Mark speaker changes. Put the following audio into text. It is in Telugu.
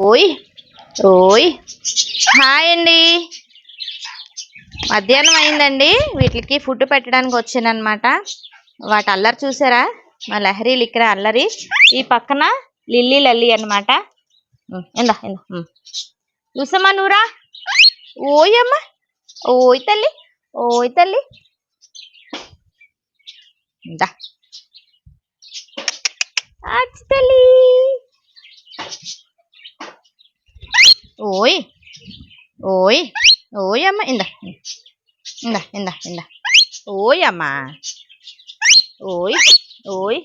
Speaker 1: ఓయ్ ఓయ్ హాయ్ అండి. మధ్యాహ్నం అయిందండి. వీటికి ఫుడ్ పెట్టడానికి వచ్చానమాట. వాటి అల్లరి చూసారా? మా లహరీలు ఇక్కడ అల్లరి. ఈ పక్కన లిల్లీ లల్లి అనమాట. ఇందా ఇందా చూసమ్మా నూరా. ఓయమ్మ ఓయ్ తల్లి ఓయ్ తల్లి. ఇందా తల్లి. ఓయ్ ఓయ్ ఓయమ్మ ఇందా ఇందా ఇందా ఇందా ఓయమ్మ ఓయ్ ఓయ్